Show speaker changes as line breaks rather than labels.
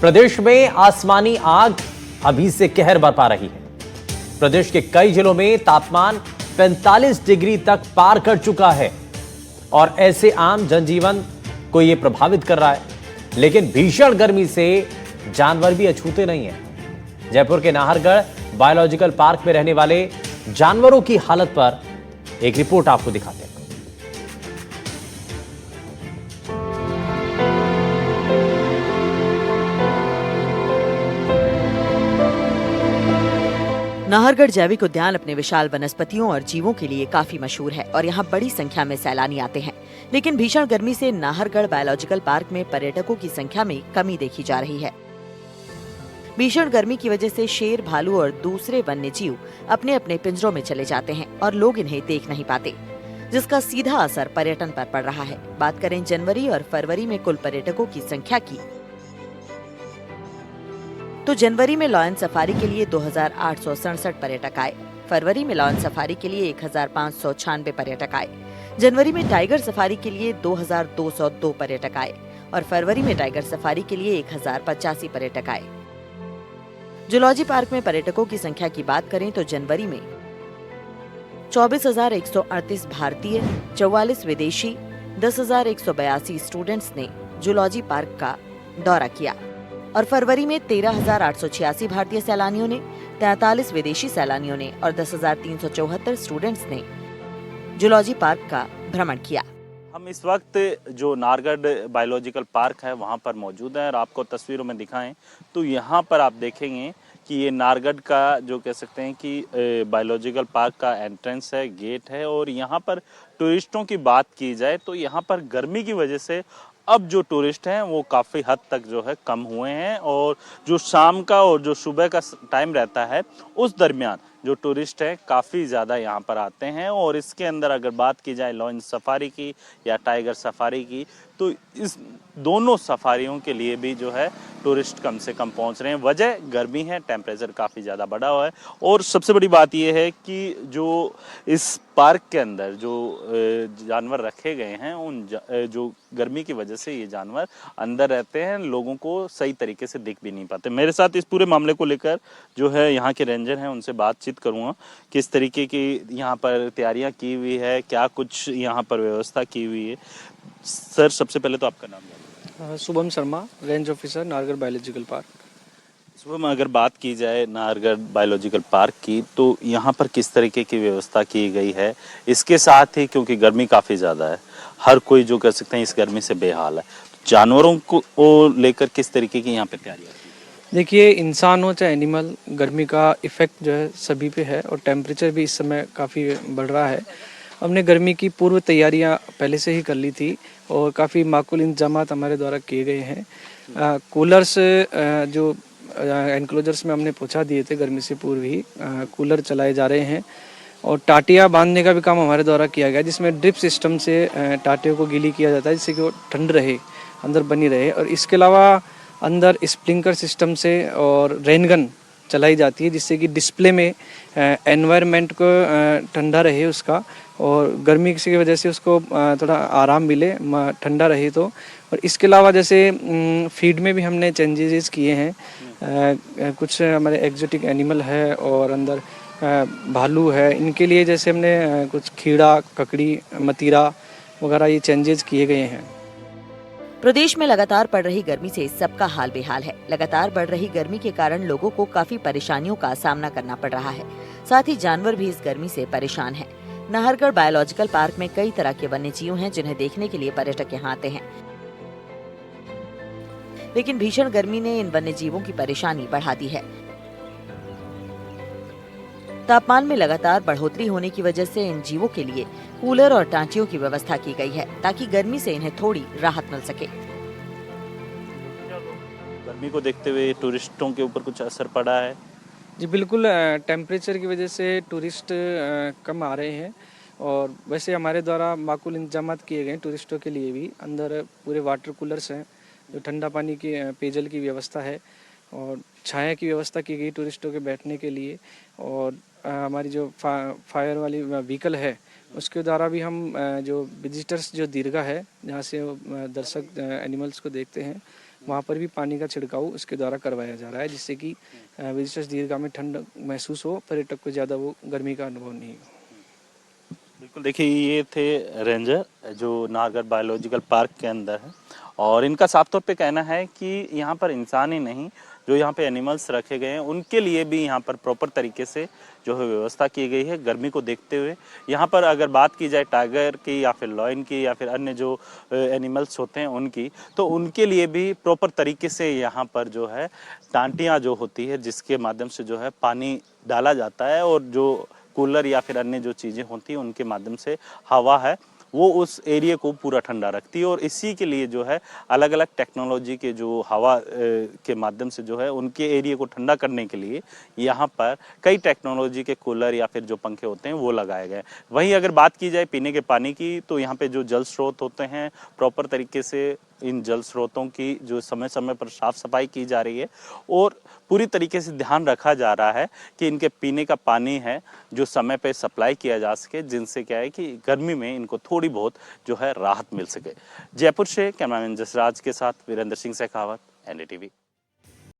प्रदेश में आसमानी आग अभी से कहर बरपा रही है। प्रदेश के कई जिलों में तापमान 45 डिग्री तक पार कर चुका है और ऐसे आम जनजीवन को यह प्रभावित कर रहा है। लेकिन भीषण गर्मी से जानवर भी अछूते नहीं है। जयपुर के नाहरगढ़ बायोलॉजिकल पार्क में रहने वाले जानवरों की हालत पर एक रिपोर्ट आपको दिखाते हैं।
नाहरगढ़ जैविक उद्यान अपने विशाल वनस्पतियों और जीवों के लिए काफी मशहूर है और यहाँ बड़ी संख्या में सैलानी आते हैं। लेकिन भीषण गर्मी से नाहरगढ़ बायोलॉजिकल पार्क में पर्यटकों की संख्या में कमी देखी जा रही है। भीषण गर्मी की वजह से शेर, भालू और दूसरे वन्य जीव अपने अपने पिंजरों में चले जाते हैं और लोग इन्हें देख नहीं पाते, जिसका सीधा असर पर्यटन पर पड़ रहा है। बात करें जनवरी और फरवरी में कुल पर्यटकों की संख्या की, तो जनवरी में लॉयन सफारी के लिए 2867 पर्यटक आए। फरवरी में लॉयन सफारी के लिए 1596 पर्यटक आए। जनवरी में टाइगर सफारी के लिए 2202 पर्यटक आए और फरवरी में टाइगर सफारी के लिए 1085 पर्यटक आए। जूलॉजी पार्क में पर्यटकों की संख्या की बात करें तो जनवरी में 24,138 भारतीय, 44 विदेशी, 10,182 स्टूडेंट्स ने जूलॉजी पार्क का दौरा किया और फरवरी में 13,886 भारतीय सैलानियों ने, 43 विदेशी सैलानियों ने और 10,374 स्टूडेंट्स ने जूलॉजी पार्क का भ्रमण किया।
हम इस वक्त जो नाहरगढ़ बायोलॉजिकल पार्क है वहाँ पर मौजूद हैं और आपको तस्वीरों में दिखाएं तो यहाँ पर आप देखेंगे कि ये नाहरगढ़ का जो कह सकते हैं कि बायोलॉजिकल पार्क का एंट्रेंस है, गेट है। और यहाँ पर टूरिस्टों की बात की जाए तो यहाँ पर गर्मी की वजह से अब जो टूरिस्ट हैं वो काफ़ी हद तक जो है कम हुए हैं और जो शाम का और जो सुबह का टाइम रहता है उस दरमियान जो टूरिस्ट हैं काफ़ी ज़्यादा यहाँ पर आते हैं। और इसके अंदर अगर बात की जाए लॉयन सफारी की या टाइगर सफारी की तो इस दोनों सफारियों के लिए भी जो है टूरिस्ट कम से कम पहुँच रहे हैं। वजह गर्मी है, टेम्परेचर काफ़ी ज़्यादा बढ़ा हुआ है। और सबसे बड़ी बात यह है कि जो इस पार्क के अंदर जो जानवर रखे गए हैं उन जो गर्मी की वजह से ये जानवर अंदर रहते हैं, लोगों को सही तरीके से दिख भी नहीं पाते। मेरे साथ इस पूरे मामले को लेकर जो है यहाँ के रेंजर हैं उनसे बातचीत करूँगा किस तरीके की यहाँ पर तैयारियाँ की हुई है, क्या कुछ यहाँ पर व्यवस्था की हुई है। सर, सबसे पहले तो आपका नाम?
Shubham Sharma, range officer, Nahargarh biological park.
Shubham, अगर बात की जाए नाहरगढ़ बायोलॉजिकल पार्क की तो यहाँ पर किस तरीके की व्यवस्था की गई है? इसके साथ ही क्योंकि गर्मी काफ़ी ज़्यादा है, हर कोई जो कह सकते हैं इस गर्मी से बेहाल है, तो जानवरों को लेकर किस तरीके की यहाँ पे तैयारियाँ?
देखिए, इंसान हो चाहे एनिमल, गर्मी का इफेक्ट जो है सभी पे है और टेम्परेचर भी इस समय काफ़ी बढ़ रहा है। हमने गर्मी की पूर्व तैयारियां पहले से ही कर ली थी और काफ़ी माकूल इंतजाम हमारे द्वारा किए गए हैं। कूलर्स जो एनक्लोजर्स में हमने पहुंचा दिए थे गर्मी से पूर्व ही, कूलर चलाए जा रहे हैं और टाटियाँ बांधने का भी काम हमारे द्वारा किया गया, जिसमें ड्रिप सिस्टम से टाटियों को गीली किया जाता है जिससे कि वो ठंड रहे, अंदर बनी रहे। और इसके अलावा अंदर स्प्रिंकलर सिस्टम से और रेनगन चलाई जाती है जिससे कि डिस्प्ले में एनवायरनमेंट को ठंडा रहे उसका और गर्मी की वजह से उसको थोड़ा आराम मिले, ठंडा रहे तो। और इसके अलावा जैसे फीड में भी हमने चेंजेस किए हैं। कुछ हमारे एग्जोटिक एनिमल है और अंदर भालू है, इनके लिए जैसे हमने कुछ खीड़ा, ककड़ी, मतीरा वगैरह ये चेंजेस किए गए हैं।
प्रदेश में लगातार बढ़ रही गर्मी से सबका हाल बेहाल है। लगातार बढ़ रही गर्मी के कारण लोगों को काफी परेशानियों का सामना करना पड़ रहा है। साथ ही जानवर भी इस गर्मी से परेशान हैं। नाहरगढ़ बायोलॉजिकल पार्क में कई तरह के वन्य जीव हैं जिन्हें देखने के लिए पर्यटक यहाँ आते हैं। लेकिन भीषण गर्मी ने इन वन्य जीवों की परेशानी बढ़ा दी है। तापमान में लगातार बढ़ोतरी होने की वजह से इन जीवों के लिए कूलर और टांटियों की व्यवस्था की गई है ताकि गर्मी से इन्हें थोड़ी राहत मिल सके।
गर्मी को देखते हुए टूरिस्टों के ऊपर कुछ असर पड़ा है?
जी बिल्कुल, टेम्परेचर की वजह से टूरिस्ट कम आ रहे हैं और वैसे हमारे द्वारा माकूल इंतजाम किए गए टूरिस्टों के लिए भी। अंदर पूरे वाटर कूलर्स हैं, जो ठंडा पानी की, पेयजल की व्यवस्था है और छाया की व्यवस्था की गई टूरिस्टों के बैठने के लिए। और हमारी जो फायर वाली व्हीकल है उसके द्वारा भी हम जो विजिटर्स जो दीर्घा है जहाँ से दर्शक एनिमल्स को देखते हैं वहाँ पर भी पानी का छिड़काव इसके द्वारा करवाया जा रहा है, जिससे कि विजिटर्स दीर्घा में ठंड महसूस हो, पर्यटक को ज़्यादा वो गर्मी का अनुभव नहीं हो।
बिल्कुल, देखिए ये थे रेंजर जो नाहरगढ़ बायोलॉजिकल पार्क के अंदर है और इनका साफ तौर पे कहना है कि यहाँ पर इंसान ही नहीं, जो यहाँ पे एनिमल्स रखे गए हैं उनके लिए भी यहाँ पर प्रॉपर तरीके से जो है व्यवस्था की गई है गर्मी को देखते हुए। यहाँ पर अगर बात की जाए टाइगर की या फिर लॉयन की या फिर अन्य जो एनिमल्स होते हैं उनकी, तो उनके लिए भी प्रॉपर तरीके से यहाँ पर जो है टांटियाँ जो होती है जिसके माध्यम से जो है पानी डाला जाता है और जो कूलर या फिर अन्य जो चीज़ें होती हैं उनके माध्यम से हवा है वो उस एरिया को पूरा ठंडा रखती है और इसी के लिए जो है अलग अलग टेक्नोलॉजी के जो हवा के माध्यम से जो है उनके एरिया को ठंडा करने के लिए यहाँ पर कई टेक्नोलॉजी के कूलर या फिर जो पंखे होते हैं वो लगाए गए। वहीं अगर बात की जाए पीने के पानी की, तो यहाँ पे जो जल स्रोत होते हैं प्रॉपर तरीके से इन जल स्रोतों की जो समय समय पर साफ सफाई की जा रही है और पूरी तरीके से ध्यान रखा जा रहा है कि इनके पीने का पानी है जो समय पे सप्लाई किया जा सके, जिनसे क्या है कि गर्मी में इनको थोड़ी बहुत जो है राहत मिल सके। जयपुर से कैमरामैन जसराज के साथ वीरेंद्र सिंह शेखावत, NDTV।